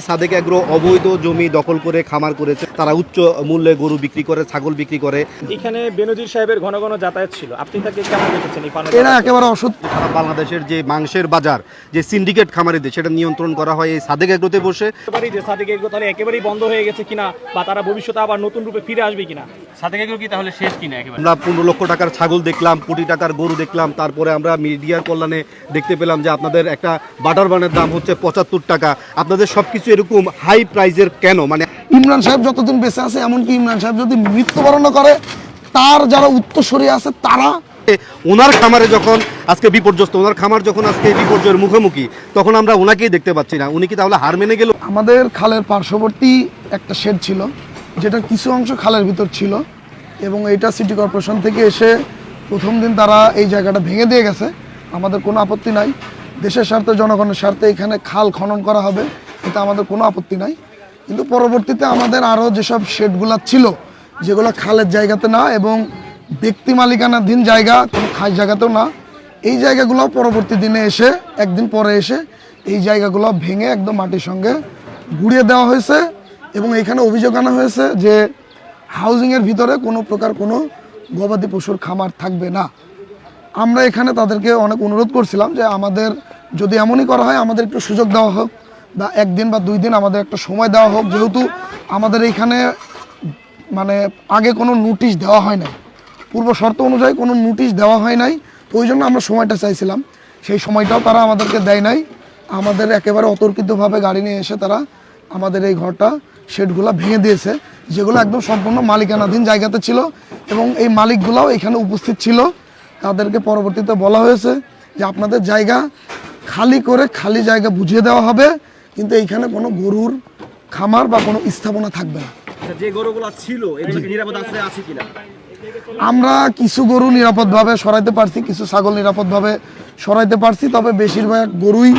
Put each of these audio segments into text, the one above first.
Sadek agro অবৈধ জমি দখল করে খামার করেছে, তারা উচ্চ মূল্যে গরু বিক্রি করে, ছাগল বিক্রি করে। এখানে বেনজির সাহেবের ঘন ঘন যাতায়াত ছিল, আপনি তাকে কেমন দেখেছেন? এরা একেবারে অসত্য। সারা বাংলাদেশের যে মাংসের বাজার, যে সিন্ডিকেট খামারিদের, সেটা নিয়ন্ত্রণ করা হয় এই সাদেক এগ্রোতে বসে। যে সাদেক এগ্রো তাহলে একেবারেই বন্ধ হয়ে গেছে কিনা, বা তারা ভবিষ্যতে আবার নতুন রূপে ফিরে আসবে কিনা? সাদেক এগ্রো কি তাহলে শেষ কিনা? একেবারে আমরা 15 লক্ষ টাকার ছাগল দেখলাম, কোটি টাকার গরু দেখলাম, তারপরে আমরা মিডিয়ার কল্যাণে দেখতে পেলাম যে আপনাদের একটা বাটার বানের দাম হচ্ছে 75 টাকা। আপনাদের সবকিছু এরকম হাই প্রাইজের কেন? মানে ইমরান সাহেব যতদিন বেঁচে আছে, এমনকি ইমরান সাহেব যদি মৃত্যুবরণ করে, তার যারা উত্তরসূরি আছে তারা ওনার খামারে যখন আজকে বিপর্যস্ত, ওনার খামার যখন আজকে বিপর্যয়ের মুখোমুখি, তখন আমরা ওনাকেই দেখতে পাচ্ছি না। উনি কি তাহলে হার মেনে গেল? আমাদের খালের পার্শ্ববর্তী একটা শেড ছিল, যেটা কিছু অংশ খালের ভিতর ছিল, এবং এইটা সিটি কর্পোরেশন থেকে এসে প্রথম দিন তারা এই জায়গাটা ভেঙে দিয়ে গেছে। আমাদের কোনো আপত্তি নাই, দেশের স্বার্থে, জনগণের স্বার্থে এখানে খাল খনন করা হবে, এটা আমাদের কোনো আপত্তি নাই। কিন্তু পরবর্তীতে আমাদের আরও যেসব শেডগুলো ছিল, যেগুলো খালের জায়গাতে না এবং ব্যক্তি মালিকানাধীন জায়গা, কোনো খাস জায়গাতেও না, এই জায়গাগুলো পরবর্তী দিনে এসে, একদিন পরে এসে এই জায়গাগুলো ভেঙে একদম মাটির সঙ্গে গুঁড়িয়ে দেওয়া হয়েছে। এবং এখানে অভিযোগ আনা হয়েছে যে হাউজিংয়ের ভিতরে কোনো প্রকার কোনো গবাদি পশুর খামার থাকবে না। আমরা এখানে তাদেরকে অনেক অনুরোধ করছিলাম যে আমাদের যদি এমনই করা হয়, আমাদের একটু সুযোগ দেওয়া হোক, বা একদিন বা 2 দিন আমাদের একটা সময় দেওয়া হোক, যেহেতু আমাদের এইখানে মানে আগে কোনো নোটিশ দেওয়া হয় নাই, পূর্ব শর্ত অনুযায়ী কোনো নোটিশ দেওয়া হয় নাই। তো ওই জন্য আমরা সময়টা চাইছিলাম, সেই সময়টাও তারা আমাদেরকে দেয় নাই। আমাদের একেবারে অতর্কিতভাবে গাড়ি নিয়ে এসে তারা আমাদের এই ঘরটা, শেডগুলো ভেঙে দিয়েছে, যেগুলো একদম সম্পূর্ণ মালিকানাধীন জায়গাতে ছিল, এবং এই মালিকগুলাও এখানে উপস্থিত ছিল। তাদেরকে পরবর্তীতে বলা হয়েছে যে আপনাদের জায়গা খালি করে খালি জায়গা বুঝিয়ে দেওয়া হবে, কিন্তু এইখানে কোনো গরুর খামার বা কোনো স্থাপনা থাকবে না। যে গরুগুলো ছিল এগুলো কি নিরাপদ আছে কিনা? আমরা কিছু গরু নিরাপদভাবে সরাইতে পারছি, কিছু ছাগল নিরাপদভাবে সরাইতে পারছি, তবে বেশিরভাগ গরুই,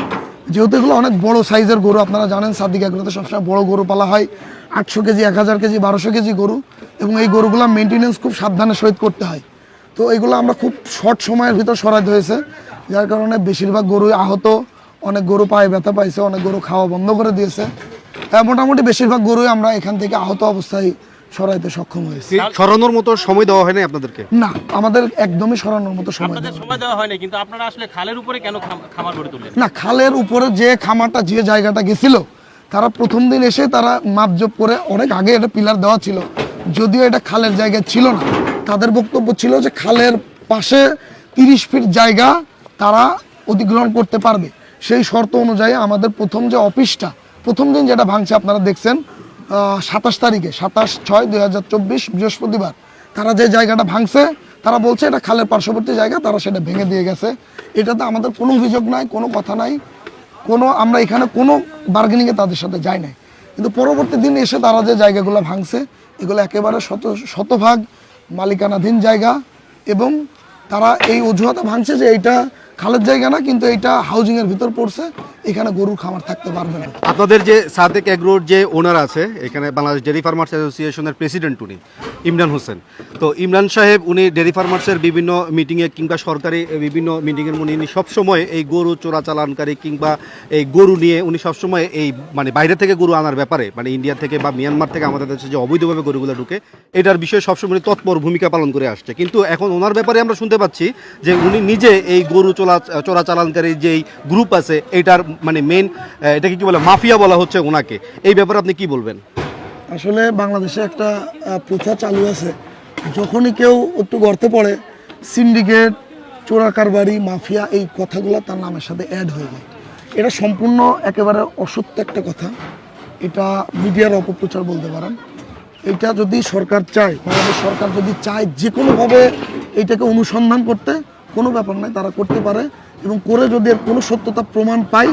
যেহেতু এগুলো অনেক বড় সাইজের গরু, আপনারা জানেন সাদিক এগুলোতে সবসময় বড় গরু পালা হয়, 800 কেজি, 1000 কেজি, 1200 কেজি গরু, এবং এই গরুগুলো মেনটেনেন্স খুব সাবধানের সহিত করতে হয়। তো এইগুলো আমরা খুব শর্ট সময়ের ভিতর সরাইতে হয়েছে, যার কারণে বেশিরভাগ গরুই আহত, অনেক গরু পায়ে ব্যথা পাইছে, অনেক গরু খাওয়া বন্ধ করে দিয়েছে। মোটামুটি বেশিরভাগ গরুই আমরা এখান থেকে আহত অবস্থায় সরাইতে সক্ষম হয়েছে। সরানোর মতো সময় দেওয়া হয় না আপনাদেরকে? না, আমাদের একদমই সরানোর মতো সময় দেওয়া হয়নি। কিন্তু আপনারা আসলে খালের উপরে কেন খামার গড়ে তুললেন? না, খালের উপরে যে খামারটা, যে জায়গাটা গেছিল, তারা প্রথম দিন এসে তারা মাপজোপ করে, অনেক আগে এটা পিলার দেওয়া ছিল, যদিও এটা খালের জায়গায় ছিল না। তাদের বক্তব্য ছিল যে খালের পাশে 30 ফিট জায়গা তারা অধিগ্রহণ করতে পারবে। সেই শর্ত অনুযায়ী আমাদের প্রথম যে অফিসটা, প্রথম দিন যেটা ভাঙছে আপনারা দেখছেন, 27 তারিখে, 27/6/2024 বৃহস্পতিবার, তারা যে জায়গাটা ভাঙছে, তারা বলছে এটা খালের পার্শ্ববর্তী জায়গা, তারা সেটা ভেঙে দিয়ে গেছে। এটাতে আমাদের কোনো অভিযোগ নাই, কোনো কথা নাই, আমরা এখানে কোনো বার্গেনিংয়ে তাদের সাথে যাই নাই। কিন্তু পরবর্তী দিন এসে তারা যে জায়গাগুলো ভাঙছে, এগুলো একেবারে শতভাগ মালিকানাধীন জায়গা, এবং তারা এই অজুহাতে ভাঙছে যে এইটা খালের জায়গা না, কিন্তু এইটা হাউজিংয়ের ভিতর পড়ছে, এখানে গরুর খামার থাকতে পারবে না। আপনাদের যে সাদেক এগ্রোর যে ওনার আছে এখানে, বাংলাদেশ ডেয়ারি ফার্মার্স অ্যাসোসিয়েশনের প্রেসিডেন্ট উনি ইমরান হোসেন। তো ইমরান সাহেব উনি ডেয়ারি ফার্মার্সের বিভিন্ন মিটিংয়ে কিংবা সরকারি বিভিন্ন মিটিংয়ের মধ্যে উনি সবসময় এই গরু চোরাচালানকারী কিংবা এই গরু নিয়ে উনি সবসময় এই মানে বাইরে থেকে গরু আনার ব্যাপারে, মানে ইন্ডিয়া থেকে বা মিয়ানমার থেকে আমাদের দেশে যে অবৈধভাবে গরুগুলো ঢুকে, এটার বিষয়ে সবসময় তৎপর ভূমিকা পালন করে আসছে। কিন্তু এখন ওনার ব্যাপারে আমরা শুনতে পাচ্ছি যে উনি নিজে এই গরু চোরাচালানকারী যেই গ্রুপ আছে, এটার মানে মেন, এটাকে কি বলে, মাফিয়া বলা হচ্ছে ওনাকে। এই ব্যাপারে আপনি কি বলবেন? আসলে বাংলাদেশে একটা প্রথা চালু আছে, যখনই কেউ একটু গর্তে পড়ে, সিন্ডিকেট, চোরা কারবারি, মাফিয়া, এই কথাগুলো তার নামের সাথে অ্যাড হয়ে যায়। এটা সম্পূর্ণ একেবারে অসত্য একটা কথা, এটা মিডিয়ার অপপ্রচার বলতে পারেন। এটা যদি সরকার চায়, বাংলাদেশ সরকার যদি চায় যে কোনোভাবে এইটাকে অনুসন্ধান করতে, কোনো ব্যাপার নয়, তারা করতে পারে, এবং করে যদি এর কোনো সত্যতা প্রমাণ পাই,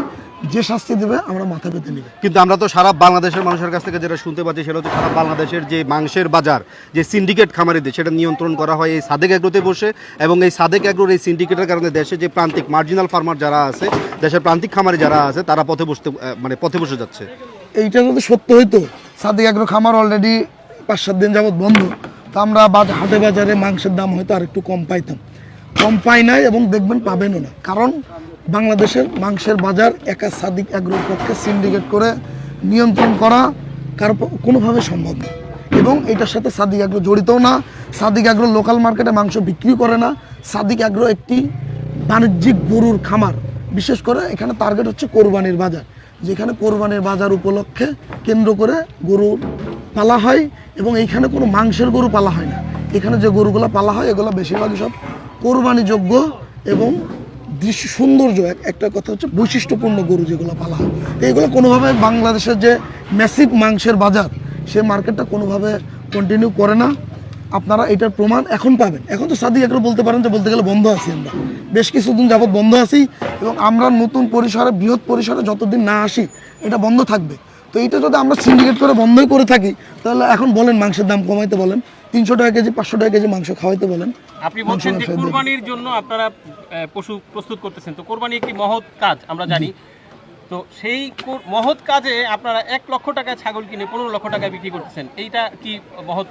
যে শাস্তি দেবে আমরা মাথা পেতে নিব। কিন্তু আমরা তো সারা বাংলাদেশের মানুষের কাছ থেকে যেটা শুনতে পাচ্ছি, সেটা হচ্ছে সারা বাংলাদেশের যে মাংসের বাজার, যে সিন্ডিকেট খামারিদের, সেটা নিয়ন্ত্রণ করা হয় এই সাদেক এগ্রোতে বসে। এবং এই সাদেক এগ্রোর এই সিন্ডিকেটের কারণে দেশে যে প্রান্তিক মার্জিনাল ফার্মার যারা আছে, দেশের প্রান্তিক খামারি যারা আছে, তারা পথে বসে যাচ্ছে। এইটা যদি সত্য হইতো, সাদেক এগ্রো খামার অলরেডি 5-7 দিন যাবৎ বন্ধ, তো আমরা হাটে বাজারে মাংসের দাম হয়তো আর একটু কম পাইতাম। কম পাই নাই, এবং দেখবেন পাবেনও না, কারণ বাংলাদেশের মাংসের বাজার একা সাদিক এগ্রোর পক্ষে সিন্ডিকেট করে নিয়ন্ত্রণ করা কোনোভাবে সম্ভব না। এবং এটার সাথে সাদিক অ্যাগ্রো জড়িতও না। সাদিক অ্যাগ্রো লোকাল মার্কেটে মাংস বিক্রি করে না। সাদিক অ্যাগ্রো একটি বাণিজ্যিক গরুর খামার। বিশেষ করে এখানে টার্গেট হচ্ছে কোরবানির বাজার, যেখানে কোরবানির বাজার উপলক্ষে কেন্দ্র করে গরু পালা হয় এবং এইখানে কোনো মাংসের গরু পালা হয় না। এখানে যে গরুগুলো পালা হয় এগুলো বেশিরভাগই সব কোরবানিযোগ্য এবং দৃশ্য সৌন্দর্য একটা কথা হচ্ছে বৈশিষ্ট্যপূর্ণ গরু যেগুলো পালা হয়। তো এগুলো কোনোভাবে বাংলাদেশের যে ম্যাসিভ মাংসের বাজার সে মার্কেটটা কোনোভাবে কন্টিনিউ করে না। আপনারা এটার প্রমাণ এখন পাবেন। এখন তো সাদিক অ্যাগ্রো বলতে পারেন যে বলতে গেলে বন্ধ আছি, আমরা বেশ কিছুদিন যাবৎ বন্ধ আছি এবং আমরা নতুন পরিসরে বৃহৎ পরিসরে যতদিন না আসি এটা বন্ধ থাকবে। তো এইটা যদি আমরা সিন্ডিকেট করে বন্ধই করে থাকি তাহলে এখন বলেন মাংসের দাম কমাইতে বলেন, 300 টাকা কেজি 500 টাকা কেজি মাংস খাওয়াইতে বলেন। আপনি বলছেন যে কুরবানির জন্য আপনারা পশু প্রস্তুত করতেছেন, তো কুরবানি একটি মহৎ কাজ আমরা জানি। তো সেই মহৎ কাজে আপনারা 1 লক্ষ টাকায় ছাগল কিনে 15 লক্ষ টাকায় বিক্রি করতেছেন, এইটা কি মহৎ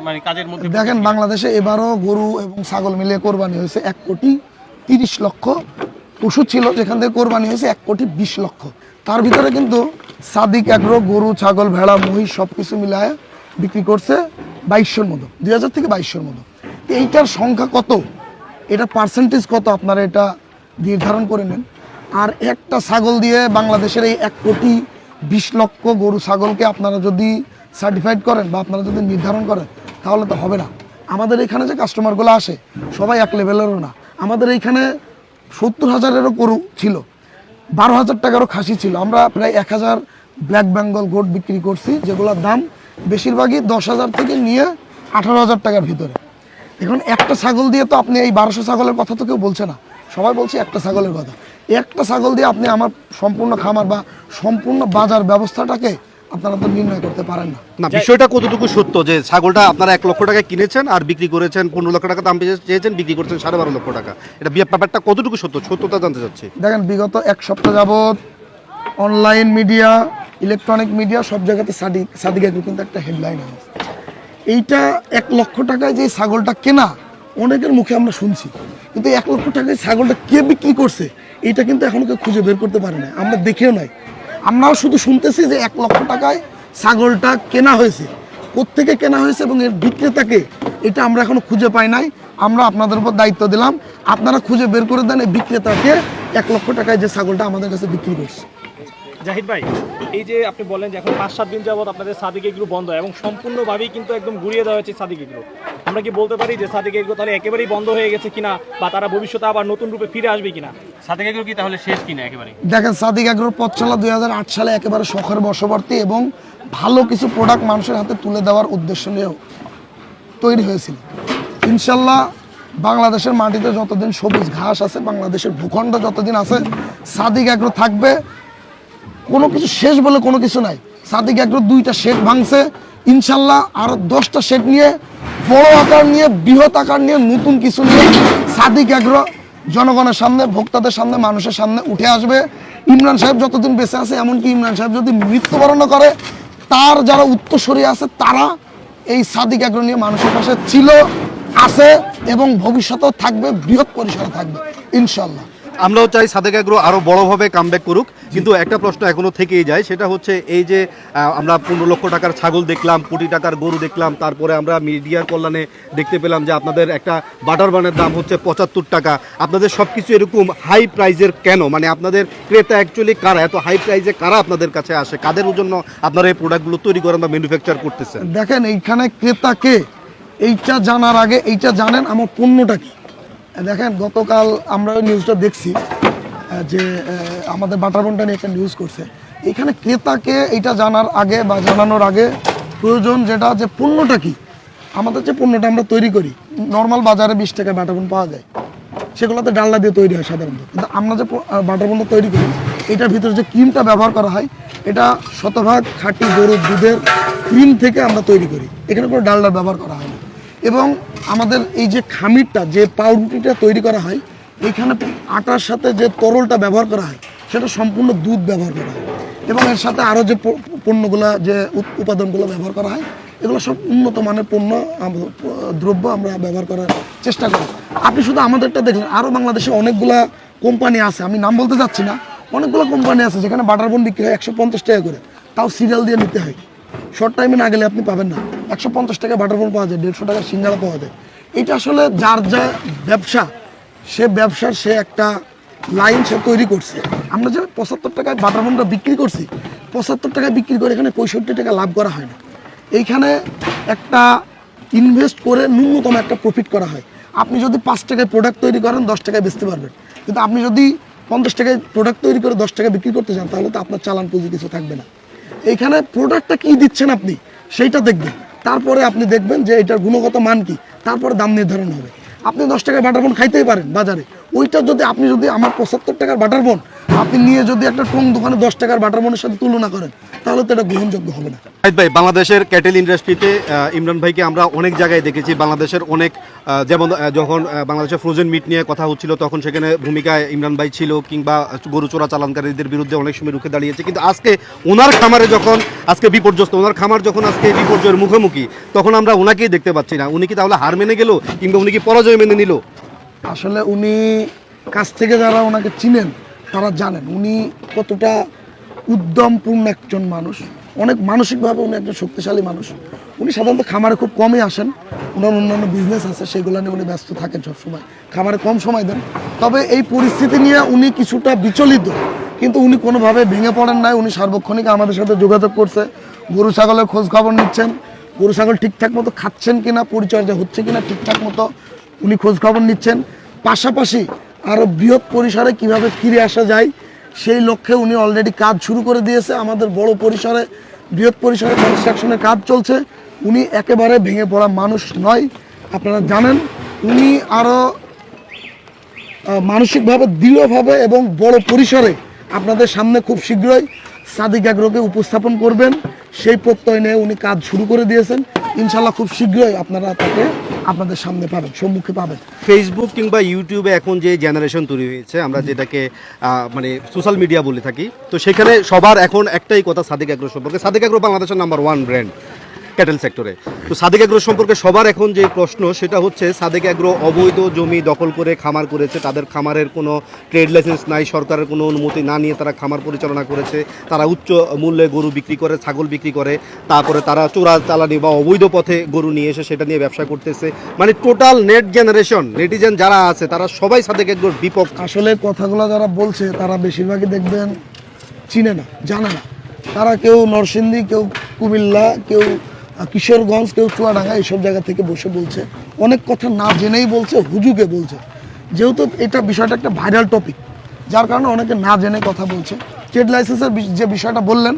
মানে কাজের মধ্যে? দেখেন বাংলাদেশে এবারও গরু এবং ছাগল মিলিয়ে কোরবানি হয়েছে 1,30,00,000 পশু ছিল, যেখান থেকে কোরবানি হয়েছে 1,20,00,000। তার ভিতরে কিন্তু সাদিক অ্যাগ্রো গরু ছাগল ভেড়া মহিষ সব কিছু মিলায় বিক্রি করছে 2200-র মতো, 2000 থেকে 2200-র মতো। এইটার সংখ্যা কত, এটা পার্সেন্টেজ কত আপনারা এটা নির্ধারণ করে নেন। আর একটা ছাগল দিয়ে বাংলাদেশের এই 1,20,00,000 গরু ছাগলকে আপনারা যদি সার্টিফাইড করেন বা আপনারা যদি নির্ধারণ করেন তাহলে তো হবে না। আমাদের এখানে যে কাস্টমারগুলো আসে সবাই এক লেভেলেরও না। আমাদের এইখানে 70,000-এরও গরু ছিল, 12,000 টাকারও খাসি ছিল। আমরা প্রায় 1,000 ব্ল্যাক বেঙ্গল গোট বিক্রি করছি, যেগুলোর দাম বেশিরভাগই 10,000 থেকে নিয়ে 18,000 টাকার ভিতরে। এখন একটা ছাগল দিয়ে তো আপনি এই 1200 ছাগলের কথা তো কেউ বলছে না, সবাই বলছে একটা ছাগলের কথা। একটা ছাগল দিয়ে আপনি আমার সম্পূর্ণ খামার বা সম্পূর্ণ বাজার ব্যবস্থাটাকে আপনারা তো নির্ণয় করতে পারেন না। না, বিষয়টা কতটুকু সত্য যে ছাগলটা আপনারা 1 লক্ষ টাকায় কিনেছেন আর বিক্রি করেছেন 15 লক্ষ টাকা দাম চেয়েছেন, বিক্রি করছেন 12.5 লক্ষ টাকা, এটা ব্যাপারটা কতটুকু সত্য, সত্যতা জানতে চাচ্ছি। দেখেন বিগত 1 সপ্তাহ যাবৎ অনলাইন মিডিয়া, ইলেকট্রনিক মিডিয়া সব জায়গাতে সাদিক অ্যাগ্রো কিন্তু একটা হেডলাইন আছে। এইটা 1 লক্ষ টাকায় যে ছাগলটা কেনা অনেকের মুখে আমরা শুনছি, কিন্তু 1 লক্ষ টাকায় ছাগলটা কে বিক্রি করছে এইটা কিন্তু এখনো কেউ খুঁজে বের করতে পারে না, আমরা দেখেও নাই। আমরাও শুধু শুনতেছি যে 1 লক্ষ টাকায় ছাগলটা কেনা হয়েছে, কোত্থেকে কেনা হয়েছে এবং এর বিক্রেতাকে, এটা আমরা এখনো খুঁজে পাই নাই। আমরা আপনাদের উপর দায়িত্ব দিলাম, আপনারা খুঁজে বের করে দেন এই বিক্রেতাকে 1 লক্ষ টাকায় যে ছাগলটা আমাদের কাছে বিক্রি করছে। জাহিদ ভাই, এই যে আপনি বললেন যে এখন 5-7 দিন যাবত আপনাদের সাদিক এগ্রো বন্ধ এবং সম্পূর্ণভাবেই কিন্তু একদম ঘুরিয়ে দেওয়া হয়েছে সাদিক এগ্রো, আমরা কি বলতে পারি যে সাদিক এগ্রো তাহলে একেবারেই বন্ধ হয়ে গেছে কিনা, বা তারা ভবিষ্যতে আবার নতুন রূপে ফিরে আসবে কিনা? সাদিক এগ্রো কি তাহলে শেষ কিনা একেবারে? দেখেন সাদিক অ্যাগ্রোর পথ চলা 2008 সালে একেবারে শখের বশবর্তী এবং ভালো কিছু প্রোডাক্ট মানুষের হাতে তুলে দেওয়ার উদ্দেশ্য নিয়েও তৈরি হয়েছিল। ইনশাল্লাহ বাংলাদেশের মাটিতে যতদিন সবুজ ঘাস আছে, বাংলাদেশের ভূখণ্ড যতদিন আছে, সাদিক অ্যাগ্রো থাকবে। কোনো কিছু শেষ বলে কোনো কিছু নাই। সাদিক অ্যাগ্রো 2টা শেড ভাঙছে, ইনশাল্লাহ আরও 10টা শেড নিয়ে বড় আকার নিয়ে বৃহৎ আকার নিয়ে নতুন কিছু নিয়ে সাদিক অ্যাগ্রো জনগণের সামনে, ভোক্তাদের সামনে, মানুষের সামনে উঠে আসবে। ইমরান সাহেব যতদিন বেঁচে আছে, এমনকি ইমরান সাহেব যদি মৃত্যুবরণ করে, তার যারা উত্তরসূরি আছে তারা এই সাদিক অ্যাগ্রো নিয়ে মানুষের পাশে ছিল, আছে এবং ভবিষ্যতেও থাকবে, বৃহৎ পরিসরে থাকবে ইনশাল্লাহ। আমরাও চাই সাদিক অ্যাগ্রো আরও বড়োভাবে কামব্যাক করুক, কিন্তু একটা প্রশ্ন এখনও থেকেই যায়, সেটা হচ্ছে এই যে আমরা 15 লক্ষ টাকার ছাগল দেখলাম, কোটি টাকার গরু দেখলাম, তারপরে আমরা মিডিয়ার কল্যাণে দেখতে পেলাম যে আপনাদের একটা বাটার বানের দাম হচ্ছে 75 টাকা। আপনাদের সব কিছু এরকম হাই প্রাইজের কেন? মানে আপনাদের ক্রেতা অ্যাকচুয়ালি কারা, এত হাই প্রাইজে কারা আপনাদের কাছে আসে, কাদের জন্য আপনারা এই প্রোডাক্টগুলো তৈরি করেন বা ম্যানুফ্যাকচার করতেছেন? দেখেন এইখানে ক্রেতাকে এইটা জানার আগে এইটা জানেন আমার পণ্যটা কি। দেখেন গতকাল আমরা নিউজটা দেখছি যে আমাদের বাটারবনটা নিয়ে একটা নিউজ করছে। এখানে ক্রেতাকে এইটা জানার আগে বা জানানোর আগে প্রয়োজন যেটা যে পণ্যটা কি। আমাদের যে পণ্যটা আমরা তৈরি করি, নর্মাল বাজারে 20 টাকা বাটারবন পাওয়া যায়, সেগুলোতে ডালনা দিয়ে তৈরি হয় সাধারণত, কিন্তু আমরা যে বাটারবনটা তৈরি করি এটার ভিতরে যে ক্রিমটা ব্যবহার করা হয় এটা শতভাগ খাঁটি গরুর দুধের ক্রিম থেকে আমরা তৈরি করি, এখানে কোনো ডালডার ব্যবহার করা হয় না। এবং আমাদের এই যে খামিরটা, যে পাউরুটিটা তৈরি করা হয়, এখানে আটার সাথে যে তরলটা ব্যবহার করা হয় সেটা সম্পূর্ণ দুধ ব্যবহার করা হয়, এবং এর সাথে আরও যে পণ্যগুলো, যে উপাদানগুলো ব্যবহার করা হয়, এগুলো সব উন্নত মানের পণ্য দ্রব্য আমরা ব্যবহার করার চেষ্টা করি। আপনি শুধু আমাদেরটা দেখলেন, আরও বাংলাদেশে অনেকগুলা কোম্পানি আছে, আমি নাম বলতে চাচ্ছি না, অনেকগুলো কোম্পানি আছে যেখানে বাটার বোন বিক্রি হয় 150 টাকা করে, তাও সিরিয়াল দিয়ে নিতে হয়। শর্ট টাইমে না গেলে আপনি পাবেন না। 150 টাকা বাটার বোন পাওয়া যায়, 150 টাকা সিঙ্গারা পাওয়া যায়। এটা আসলে যার যা ব্যবসা, সে ব্যবসার সে একটা লাইন সে তৈরি করছে। আমরা যে 75 টাকায় বাটার বোনটা বিক্রি করছি, 75 টাকায় বিক্রি করে এখানে 65 টাকা লাভ করা হয় না। এইখানে একটা ইনভেস্ট করে ন্যূনতম একটা প্রফিট করা হয়। আপনি যদি 5 টাকায় প্রোডাক্ট তৈরি করেন 10 টাকায় বেচতে পারবেন, কিন্তু আপনি যদি 50 টাকায় প্রোডাক্ট তৈরি করে 10 টাকা বিক্রি করতে চান তাহলে তো আপনার চালান পুঁজি কিছু থাকবে না। এইখানে প্রোডাক্টটা কি দিচ্ছেন আপনি সেইটা দেখবেন, তারপরে আপনি দেখবেন যে এটার গুণগত মান কি, তারপরে দাম নির্ধারণ হবে। আপনি 10 টাকায় বাটার বোন খাইতেই পারেন বাজারে, ওইটা যদি আপনি যদি আমার 75 টাকার বাটার বোন আপনি নিয়ে যদি একটা টং দোকানে 10 টাকার বাটার বোনের সাথে তুলনা করেন তাহলে তো এটা গ্রহণযোগ্য হবে না। শাহিদ ভাই, বাংলাদেশের ক্যাটেল ইন্ডাস্ট্রিতে ইমরান ভাইকে আমরা অনেক জায়গায় দেখেছি। বাংলাদেশের অনেক যেমন যখন বাংলাদেশের ফ্রোজেন মিট নিয়ে কথা হচ্ছিল তখন সেখানে ভূমিকায় ইমরান ভাই ছিল, কিংবা গরু চোরা চালানকারীদের বিরুদ্ধে অনেক সময় রুখে দাঁড়িয়েছে। কিন্তু আজকে ওনার খামারে যখন আজকে বিপর্যস্ত, ওনার খামার যখন আজকে বিপর্যয়ের মুখোমুখি, তখন আমরা ওনাকেই দেখতে পাচ্ছি না। উনি কি তাহলে হার মেনে গেল, কিংবা উনি কি পরাজয় মেনে নিল? আসলে উনি কাছ থেকে যারা ওনাকে চিনেন তারা জানেন উনি কতটা উদ্যমপূর্ণ একজন মানুষ। অনেক মানসিকভাবে উনি একজন শক্তিশালী মানুষ। উনি সাধারণত খামারে খুব কমই আসেন, ওনার অন্যান্য বিজনেস আছে সেগুলো নিয়ে উনি ব্যস্ত থাকেন সবসময়, খামারে কম সময় দেন। তবে এই পরিস্থিতি নিয়ে উনি কিছুটা বিচলিত, কিন্তু উনি কোনোভাবে ভেঙে পড়েন নাই। উনি সার্বক্ষণিক আমাদের সাথে যোগাযোগ করছে, গরু ছাগলের খোঁজ খবর নিচ্ছেন, গরু ছাগল ঠিকঠাক মতো খাচ্ছেন কিনা, পরিচর্যা হচ্ছে কিনা ঠিকঠাক মতো উনি খোঁজ খবর নিচ্ছেন। পাশাপাশি আরও বৃহৎ পরিসরে কিভাবে ফিরে আসা যায় সেই লক্ষ্যে উনি অলরেডি কাজ শুরু করে দিয়েছে। আমাদের বড় পরিসরে বৃহৎ পরিসরে কনস্ট্রাকশনের কাজ চলছে। উনি একেবারে ভেঙে পড়া মানুষ নয়, আপনারা জানেন। উনি আরও মানসিকভাবে দৃঢ়ভাবে এবং বড় পরিসরে আপনাদের সামনে খুব শীঘ্রই সাদিক অ্যাগ্রোকে উপস্থাপন করবেন, সেই প্রত্যয় নিয়ে উনি কাজ শুরু করে দিয়েছেন। ইনশাল্লাহ খুব শীঘ্রই আপনারা তাকে আপনাদের সামনে পাবেন, সম্মুখে পাবেন। ফেসবুক কিংবা ইউটিউবে এখন যে জেনারেশন তৈরি হয়েছে, আমরা যেটাকে মানে সোশ্যাল মিডিয়া বলে থাকি, তো সেখানে সবার এখন একটাই কথা সাদিক অ্যাগ্রো সম্পর্কে। সাদিক অ্যাগ্রো বাংলাদেশের নাম্বার 1 ব্র্যান্ড ক্যাটেল সেক্টরে। তো সাদিক অ্যাগ্রো সম্পর্কে সবার এখন যে প্রশ্ন সেটা হচ্ছে, সাদিক অ্যাগ্রো অবৈধ জমি দখল করে খামার করেছে, তাদের খামারের কোনো ট্রেড লাইসেন্স নাই, সরকারের কোনো অনুমতি না নিয়ে তারা খামার পরিচালনা করেছে, তারা উচ্চ মূল্যে গরু বিক্রি করে, ছাগল বিক্রি করে, তারপরে তারা চোরা চালানি বা অবৈধ পথে গরু নিয়ে এসে সেটা নিয়ে ব্যবসা করতেছে। মানে টোটাল নেট জেনারেশন নেটিজেন যারা আছে তারা সবাই সাদিক অ্যাগ্রোর বিপক্ষে। আসলে কথাগুলো যারা বলছে তারা বেশিরভাগই দেখবেন চিনে না, জানে না। তারা কেউ নরসিংদী, কেউ কুমিল্লা, কেউ কিশোরগঞ্জ, কেউ চুয়াডাঙ্গা, এইসব জায়গা থেকে বসে বলছে। অনেক কথা না জেনেই বলছে, হুজুগে বলছে। যেহেতু এটা বিষয়টা একটা ভাইরাল টপিক, যার কারণে অনেকে না জেনে কথা বলছে। ট্রেড লাইসেন্সের যে বিষয়টা বললেন,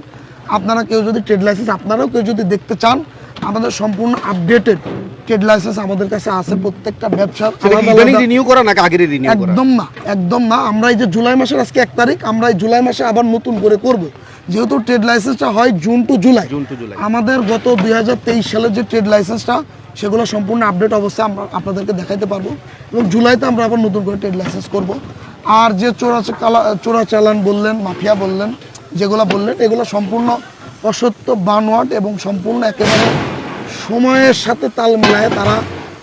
আপনারা কেউ যদি ট্রেড লাইসেন্স আপনারাও কেউ যদি দেখতে চান, আমাদের সম্পূর্ণ আপডেটেড ট্রেড লাইসেন্স আমাদের কাছে আছে। প্রত্যেকটা ব্যবসার রিনিউ করা নাকি আগের রিনিউ করা? একদম না। আমরা এই যে জুলাই মাসের আজকে 1 তারিখ, আমরা এই জুলাই মাসে আবার নতুন করে করব। যেহেতু ট্রেড লাইসেন্সটা হয় জুন টু জুলাই, আমাদের গত 2023 সালের যে ট্রেড লাইসেন্সটা সেগুলো সম্পূর্ণ আপডেট অবস্থায় আমরা আপনাদেরকে দেখাইতে পারবো, এবং জুলাইতে আমরা আবার নতুন করে ট্রেড লাইসেন্স করব। আর যে চোরা চালান বললেন, মাফিয়া বললেন, যেগুলো বললেন, এগুলো সম্পূর্ণ অসত্য, বানোয়াট এবং সম্পূর্ণ একেবারে সময়ের সাথে তাল মিলায় তারা,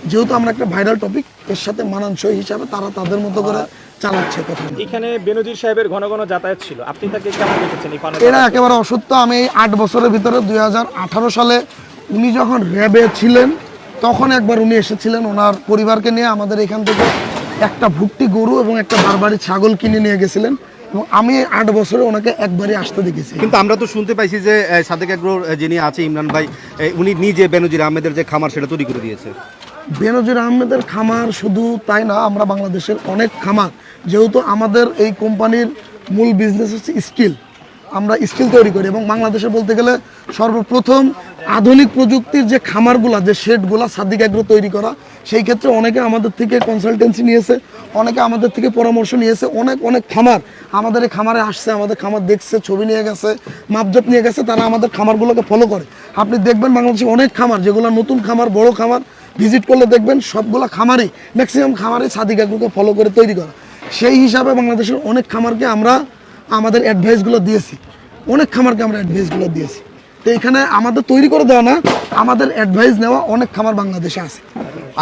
যেহেতু আমরা একটা ভাইরাল টপিক, এর সাথে মানানসই হিসাবে তারা তাদের মতো করে চালাচ্ছে কথা। এখানে বেনজির সাহেবের ঘন ঘন যাতায়াত ছিল, আপনি তাকে কেমন দেখেছেন? এরা একেবারে অসত্য। আমি 8 বছরের ভিতরে 2018 সালে উনি যখন র্যাবে ছিলেন তখন একবার উনি এসেছিলেন ওনার পরিবারকে নিয়ে আমাদের এখান থেকে একটা ভুট্টি গরু এবং একটা বারবারি ছাগল কিনে নিয়ে গেছিলেন, এবং আমি 8 বছরে ওনাকে একবারই আসতে দেখেছি। কিন্তু আমরা তো শুনতে পাইছি যে সাদিক অ্যাগ্রোর যিনি আছে ইমরান ভাই, উনি নিজে বেনজির আহমেদের যে খামার সেটা তৈরি করে দিয়েছে। বেনজির আহমেদের খামার শুধু তাই না, আমরা বাংলাদেশের অনেক খামার, যেহেতু আমাদের এই কোম্পানির মূল বিজনেস হচ্ছে স্কিল, আমরা স্কিল তৈরি করি, এবং বাংলাদেশে বলতে গেলে সর্বপ্রথম আধুনিক প্রযুক্তির যে খামারগুলা, যে শেডগুলা সাদিক অ্যাগ্রো তৈরি করা। সেই ক্ষেত্রে অনেকে আমাদের থেকে কনসালটেন্সি নিয়েছে, অনেকে আমাদের থেকে পরামর্শ নিয়েছে। অনেক খামার আমাদের এই খামারে আসছে, আমাদের খামার দেখছে, ছবি নিয়ে গেছে, মাপজোপ নিয়ে গেছে, তারা আমাদের খামারগুলোকে ফলো করে। আপনি দেখবেন বাংলাদেশে অনেক খামার, যেগুলো নতুন খামার, বড় খামার, ভিজিট করলে দেখবেন সবগুলো খামারই, ম্যাক্সিমাম খামারই সাদিক অ্যাগ্রোকে ফলো করে তৈরি করা। সেই হিসাবে বাংলাদেশের অনেক খামারকে আমরা আমাদের অ্যাডভাইসগুলো দিয়েছি, অনেক খামারকে আমরা অ্যাডভাইসগুলো দিয়েছি। তো এখানে আমাদের তৈরি করে দেওয়া না, আমাদের অ্যাডভাইস নেওয়া অনেক খামার বাংলাদেশে আছে।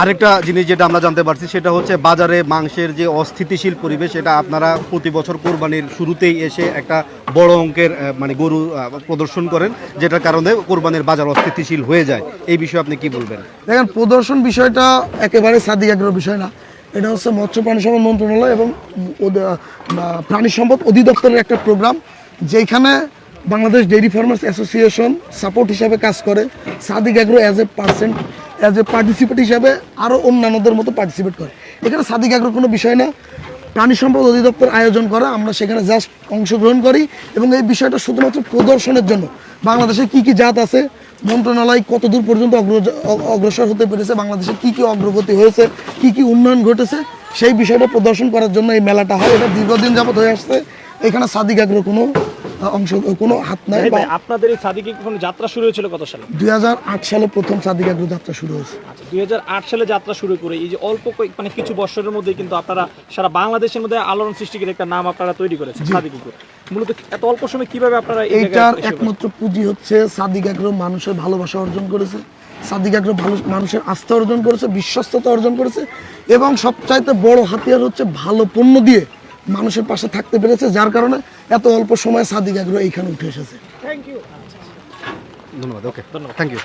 আরেকটা জিনিস যেটা আমরা জানতে পারছি সেটা হচ্ছে বাজারে মাংসের যে অস্থিতিশীল পরিবেশ, এটা আপনারা প্রতি বছর কোরবানির শুরুতেই এসে একটা বড় অঙ্কের মানে গরু প্রদর্শন করেন, যেটার কারণে কোরবানির বাজার অস্থিতিশীল হয়ে যায়। এই বিষয়ে আপনি কি বলবেন? দেখেন, প্রদর্শন বিষয়টা একেবারে সাদিক এগ্রোর বিষয় না, এটা হচ্ছে মৎস্য প্রাণী সম্পদ মন্ত্রণালয় এবং প্রাণী সম্পদ অধিদপ্তরের একটা প্রোগ্রাম, যেখানে Bangladesh dairy farmers association support হিসাবে কাজ করে। Sadiq agro as a participate হিসাবে আরও অন্যান্যদের মতো পার্টিসিপেট করে। এখানে সাদিক এগ্রোর কোনো বিষয় না, প্রাণী সম্পদ অধিদপ্তর আয়োজন করে, আমরা সেখানে জাস্ট অংশগ্রহণ করি এবং এই বিষয়টা শুধুমাত্র প্রদর্শনের জন্য। বাংলাদেশে কি কি জাত আছে, মন্ত্রণালয় কত দূর পর্যন্ত অগ্রসর হতে পেরেছে, বাংলাদেশে কি কি অগ্রগতি হয়েছে, কি কি উন্নয়ন ঘটেছে, সেই বিষয়টা প্রদর্শন করার জন্য এই মেলাটা হয়। এটা দীর্ঘদিন যাবত হয়ে আসছে। এখানে সাদিক এগ্রোর কোনো হাত নাই। ভাই, আপনাদের এই সাদিক এগ্রো যাত্রা শুরু হয়েছিল কত সালে? 2008 সালে প্রথম সাদিক এগ্রো যাত্রা শুরু হয়েছে। আচ্ছা, 2008 সালে যাত্রা শুরু করে এই যে অল্প মানে কিছু বছরের মধ্যে কিন্তু আপনারা সারা বাংলাদেশের মধ্যে আলোড়ন সৃষ্টির একটা নাম আপনারা তৈরি করেছেন সাদিক এগ্রো। মূলত এত অল্প সময়ে কিভাবে আপনারা এই এইটার জায়গায় একমাত্র পুঁজি হচ্ছে সাদিক এগ্রো মানুষের ভালোবাসা অর্জন করেছে, সাদিক এগ্রো মানুষের আস্থা অর্জন করেছে, বিশ্বস্ততা অর্জন করেছে এবং সবচাইতে বড় হাতিয়ার হচ্ছে ভালো পণ্য দিয়ে মানুষের পাশে থাকতে পেরেছে, যার কারণে এত অল্প সময়ে সাদিক এগ্রো এইখানে উঠে এসেছে। Thank you. ধন্যবাদ। ওকে, ধন্যবাদ। Thank you.